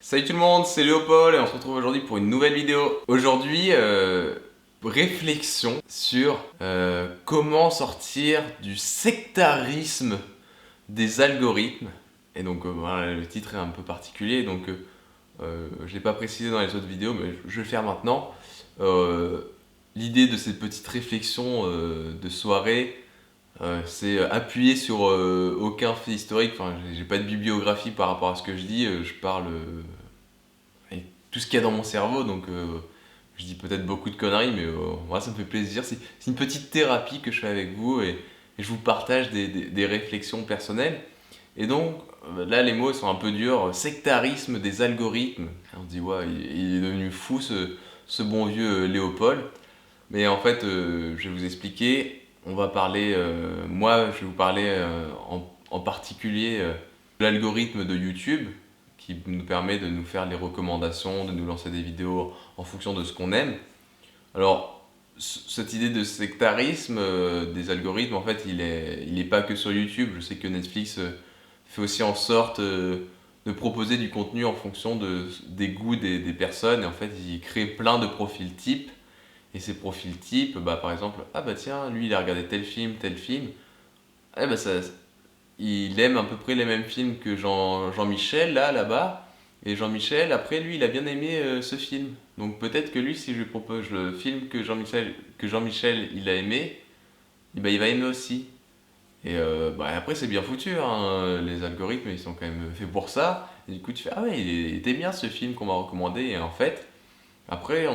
Salut tout le monde, c'est Léopold et on se retrouve aujourd'hui pour une nouvelle vidéo. Aujourd'hui, réflexion sur comment sortir du sectarisme des algorithmes. Et donc voilà, le titre est un peu particulier, donc je ne l'ai pas précisé dans les autres vidéos, mais je vais le faire maintenant. Euh, L'idée de cette petite réflexion de soirée, c'est appuyer sur aucun fait historique. Enfin, j'ai pas de bibliographie par rapport à ce que je dis, je parle avec tout ce qu'il y a dans mon cerveau, donc je dis peut-être beaucoup de conneries, mais moi ça me fait plaisir. C'est une petite thérapie que je fais avec vous et je vous partage des réflexions personnelles. Et donc là, les mots sont un peu durs. Sectarisme des algorithmes. On se dit, ouais, il est devenu fou ce bon vieux Léopold. Mais en fait, je vais vous expliquer. On va parler, moi, je vais vous parler en particulier de l'algorithme de YouTube qui nous permet de nous faire les recommandations, de nous lancer des vidéos en fonction de ce qu'on aime. Alors, cette idée de sectarisme des algorithmes, en fait, il est pas que sur YouTube. Je sais que Netflix fait aussi en sorte de proposer du contenu en fonction des goûts des personnes. Et en fait, il crée plein de profils types. Et ces profils types, bah, par exemple, ah bah tiens, lui il a regardé tel film, ah bah il aime à peu près les mêmes films que Jean-Michel là-bas, et Jean-Michel, après lui il a bien aimé ce film. Donc peut-être que lui, si je lui propose le film que Jean-Michel il a aimé, eh ben, il va aimer aussi. Et bah, après c'est bien foutu, hein, les algorithmes ils sont quand même faits pour ça. Et du coup tu fais, ah ouais, il était bien ce film qu'on m'a recommandé, et en fait, après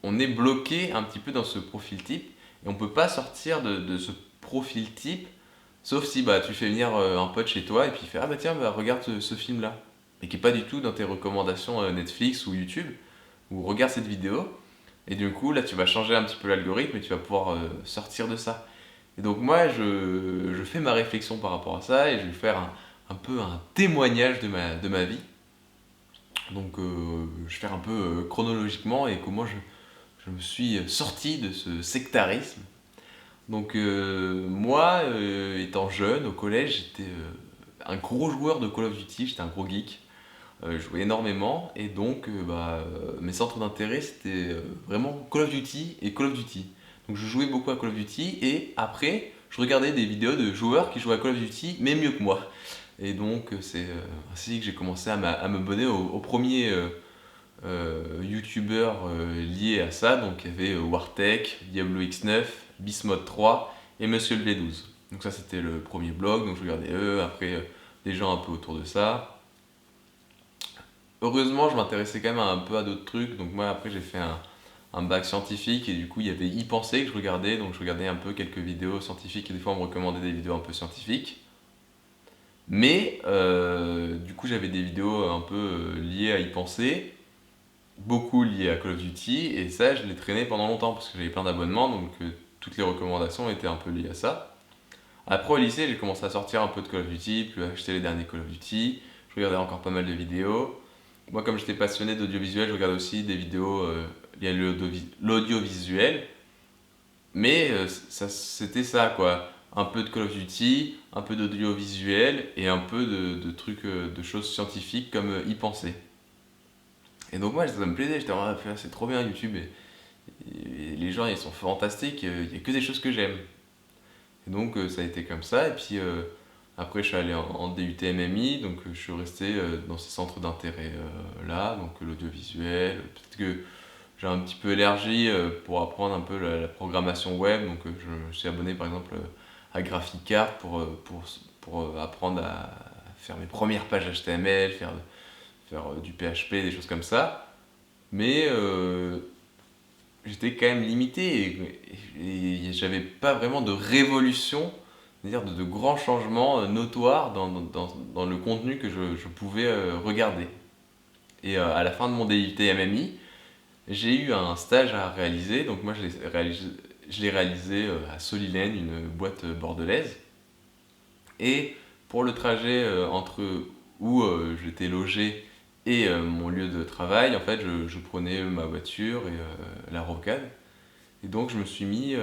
on est bloqué un petit peu dans ce profil type et on peut pas sortir de ce profil type sauf si bah, tu fais venir un pote chez toi et puis il fait ah bah tiens bah, regarde ce film là et qui est pas du tout dans tes recommandations Netflix ou YouTube ou regarde cette vidéo et du coup là tu vas changer un petit peu l'algorithme et tu vas pouvoir sortir de ça. Et donc moi je fais ma réflexion par rapport à ça et je vais faire un peu un témoignage de ma vie. Donc je vais faire un peu chronologiquement et comment je me suis sorti de ce sectarisme. Donc moi, étant jeune, au collège, j'étais un gros joueur de Call of Duty, j'étais un gros geek. Je jouais énormément et donc mes centres d'intérêt c'était vraiment Call of Duty et Call of Duty. Donc je jouais beaucoup à Call of Duty et après je regardais des vidéos de joueurs qui jouaient à Call of Duty mais mieux que moi. Et donc c'est ainsi que j'ai commencé à me abonner au premier youtubeurs liés à ça. Donc il y avait Wartech, Diablo X9, Bismode 3 et Monsieur le V12. Donc ça c'était le premier blog, donc je regardais eux, après des gens un peu autour de ça. Heureusement je m'intéressais quand même un peu à d'autres trucs, donc moi après j'ai fait un bac scientifique et du coup il y avait y penser que je regardais, donc je regardais un peu quelques vidéos scientifiques et des fois on me recommandait des vidéos un peu scientifiques. Mais du coup j'avais des vidéos un peu liées à y penser, beaucoup lié à Call of Duty, et ça, je l'ai traîné pendant longtemps parce que j'avais plein d'abonnements, donc toutes les recommandations étaient un peu liées à ça. Après, au lycée, j'ai commencé à sortir un peu de Call of Duty, puis à acheter les derniers Call of Duty. Je regardais encore pas mal de vidéos. Moi, comme j'étais passionné d'audiovisuel, je regardais aussi des vidéos liées à l'audiovisuel. Mais c'était ça, quoi. Un peu de Call of Duty, un peu d'audiovisuel et un peu de trucs, de choses scientifiques comme y penser. Et donc moi ça me plaisait, j'étais en c'est trop bien YouTube et les gens ils sont fantastiques, il n'y a que des choses que j'aime. Et donc ça a été comme ça et puis après je suis allé en DUT MMI, donc je suis resté dans ces centres d'intérêt là, donc l'audiovisuel, peut-être que j'ai un petit peu élargi pour apprendre un peu la programmation web, donc je suis abonné par exemple à GraphiCart pour apprendre à faire mes premières pages HTML, faire du PHP, des choses comme ça. Mais j'étais quand même limité et j'avais pas vraiment de révolution, c'est-à-dire de grands changements notoires dans le contenu que je pouvais regarder. Et à la fin de mon DUT MMI, j'ai eu un stage à réaliser, donc moi je l'ai réalisé à Solilène, une boîte bordelaise. Et pour le trajet entre où j'étais logé et mon lieu de travail, en fait, je prenais ma voiture et la rocade. Et donc, je me suis mis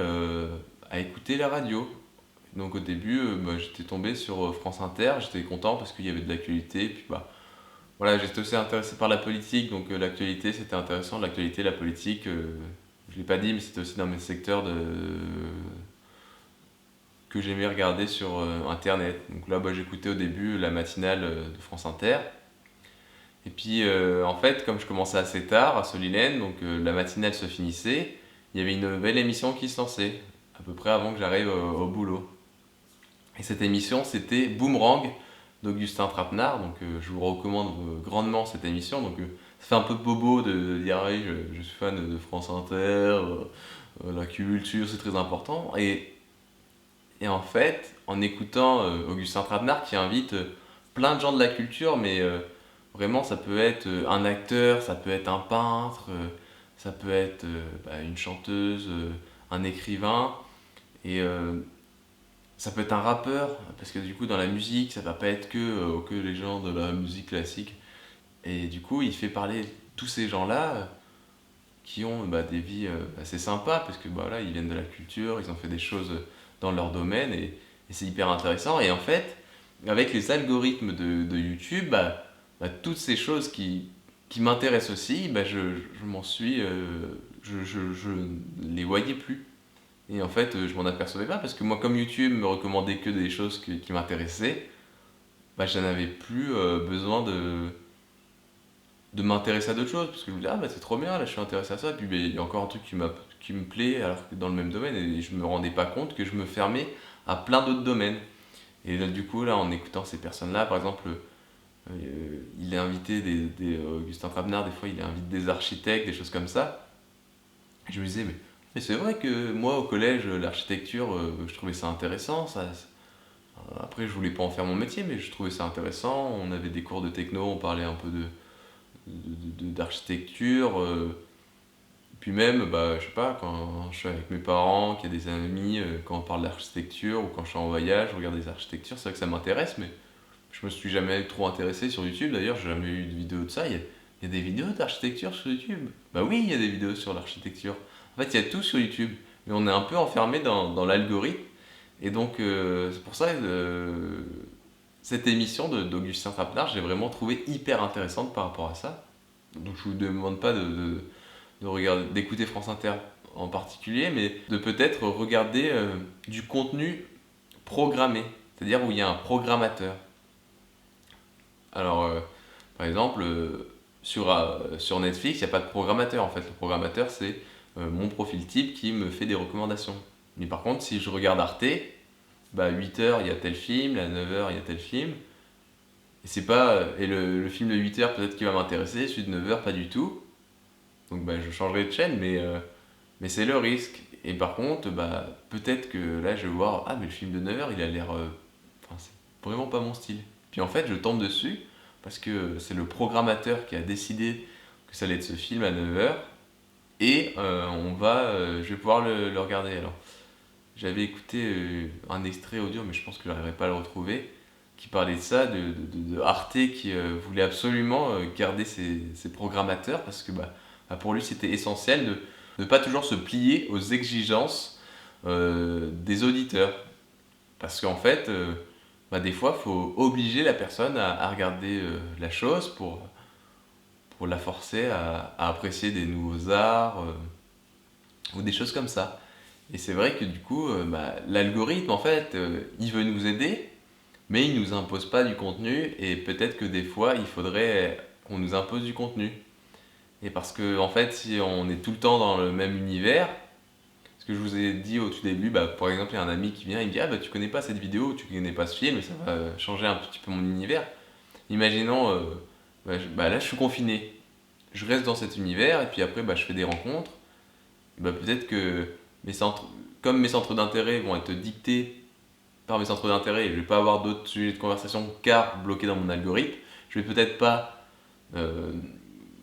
à écouter la radio. Donc, au début, j'étais tombé sur France Inter, j'étais content parce qu'il y avait de l'actualité. Et puis, bah, voilà, j'étais aussi intéressé par la politique, donc l'actualité c'était intéressant. L'actualité, la politique, je l'ai pas dit, mais c'était aussi dans mes secteurs que j'aimais regarder sur internet. Donc là, bah, j'écoutais au début la matinale de France Inter. Et puis en fait, comme je commençais assez tard à Solilène, donc la matinale se finissait, il y avait une nouvelle émission qui se lançait, à peu près avant que j'arrive au boulot. Et cette émission, c'était Boomerang d'Augustin Trapenard. Donc je vous recommande grandement cette émission. Donc ça fait un peu bobo de dire oui, je suis fan de France Inter, la culture, c'est très important. Et en fait, en écoutant Augustin Trapenard qui invite plein de gens de la culture, mais vraiment ça peut être un acteur, ça peut être un peintre, ça peut être bah, une chanteuse, un écrivain. Et ça peut être un rappeur, parce que du coup dans la musique, ça va pas être que les gens de la musique classique. Et du coup, il fait parler tous ces gens-là qui ont bah, des vies assez sympas, parce que bah, là, ils viennent de la culture, ils ont fait des choses dans leur domaine, et c'est hyper intéressant. Et en fait, avec les algorithmes de YouTube, bah, toutes ces choses qui m'intéressent aussi, bah, je m'en suis... je ne les voyais plus. Et en fait, je m'en apercevais pas parce que moi, comme YouTube me recommandait que des choses qui m'intéressaient, bah, j'en avais plus besoin de m'intéresser à d'autres choses parce que je me disais, ah bah c'est trop bien, là je suis intéressé à ça. Et puis bah, il y a encore un truc qui me plaît alors que dans le même domaine et je me rendais pas compte que je me fermais à plein d'autres domaines. Et là, du coup, là, en écoutant ces personnes-là, par exemple, il est invité Augustin Trapenard, des fois il invite des architectes, des choses comme ça. Et je me disais, mais c'est vrai que moi au collège, l'architecture, je trouvais ça intéressant. Après, je voulais pas en faire mon métier, mais je trouvais ça intéressant. On avait des cours de techno, on parlait un peu d'architecture. Puis même, bah, je sais pas, quand je suis avec mes parents, qu'il y a des amis, quand on parle d'architecture ou quand je suis en voyage, je regarde des architectures, c'est vrai que ça m'intéresse, mais je me suis jamais trop intéressé sur YouTube. D'ailleurs, j'ai jamais eu de vidéo de ça. Il y a des vidéos d'architecture sur YouTube. Bah oui, il y a des vidéos sur l'architecture. En fait, il y a tout sur YouTube. Mais on est un peu enfermé dans l'algorithme. Et donc, c'est pour ça que cette émission d'Augustin Trapenard, j'ai vraiment trouvé hyper intéressante par rapport à ça. Donc, je vous demande pas de regarder, d'écouter France Inter en particulier, mais de peut-être regarder du contenu programmé. C'est-à-dire où il y a un programmateur. Alors, par exemple, sur Netflix, il n'y a pas de programmateur en fait. Le programmateur, c'est mon profil type qui me fait des recommandations. Mais par contre, si je regarde Arte, bah, à 8h, il y a tel film, à 9h, il y a tel film. Et c'est pas. Et le film de 8h, peut-être qu'il va m'intéresser, celui de 9h, pas du tout. Donc bah, je changerai de chaîne, mais c'est le risque. Et par contre, bah, peut-être que là, je vais voir, ah, mais le film de 9h, il a l'air. Enfin, c'est vraiment pas mon style. Puis en fait, je tombe dessus parce que c'est le programmateur qui a décidé que ça allait être ce film à 9h et je vais pouvoir le regarder. Alors, j'avais écouté un extrait audio, mais je pense que je n'arriverai pas à le retrouver, qui parlait de ça, de Arte qui voulait absolument garder ses programmateurs parce que pour lui c'était essentiel de ne pas toujours se plier aux exigences des auditeurs. Parce qu'en fait, des fois, il faut obliger la personne à regarder la chose pour la forcer à apprécier des nouveaux arts ou des choses comme ça. Et c'est vrai que du coup, l'algorithme, en fait, il veut nous aider, mais il nous impose pas du contenu, et peut-être que des fois, il faudrait qu'on nous impose du contenu. Et parce que, en fait, si on est tout le temps dans le même univers, ce que je vous ai dit au tout début, par exemple, il y a un ami qui vient, il me dit, ah bah tu connais pas cette vidéo, tu connais pas ce film, et ça va changer un petit peu mon univers. Imaginons, là je suis confiné, je reste dans cet univers, et puis après je fais des rencontres, et peut-être que mes centres, comme mes centres d'intérêt vont être dictés par mes centres d'intérêt, et je vais pas avoir d'autres sujets de conversation car bloqués dans mon algorithme, je vais peut-être pas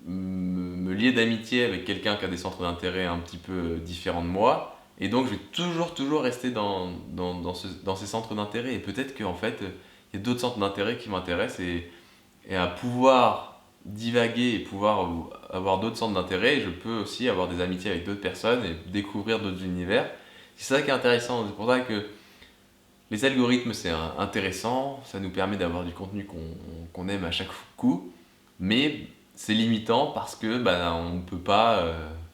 me lier d'amitié avec quelqu'un qui a des centres d'intérêt un petit peu différents de moi, et donc je vais toujours rester dans ces centres d'intérêt, et peut-être qu'en fait, il y a d'autres centres d'intérêt qui m'intéressent, et à pouvoir divaguer et pouvoir avoir d'autres centres d'intérêt, je peux aussi avoir des amitiés avec d'autres personnes et découvrir d'autres univers. C'est ça qui est intéressant, c'est pour ça que les algorithmes c'est intéressant, ça nous permet d'avoir du contenu qu'on aime à chaque coup, Mais c'est limitant parce que on ne peut pas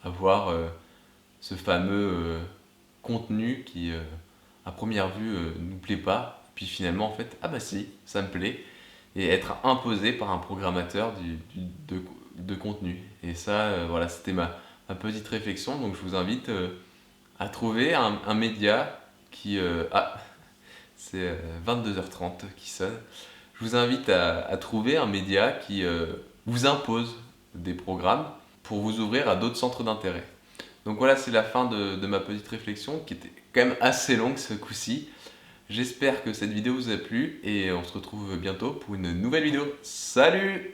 avoir ce fameux contenu qui, à première vue, nous plaît pas. Puis finalement, en fait, ah bah si, ça me plaît. Et être imposé par un programmateur de contenu. Et ça, voilà, c'était ma petite réflexion. Donc je vous invite à trouver un média qui... c'est 22h30 qui sonne. Je vous invite à trouver un média qui vous impose des programmes pour vous ouvrir à d'autres centres d'intérêt. Donc voilà, c'est la fin de ma petite réflexion qui était quand même assez longue ce coup-ci. J'espère que cette vidéo vous a plu et on se retrouve bientôt pour une nouvelle vidéo. Salut!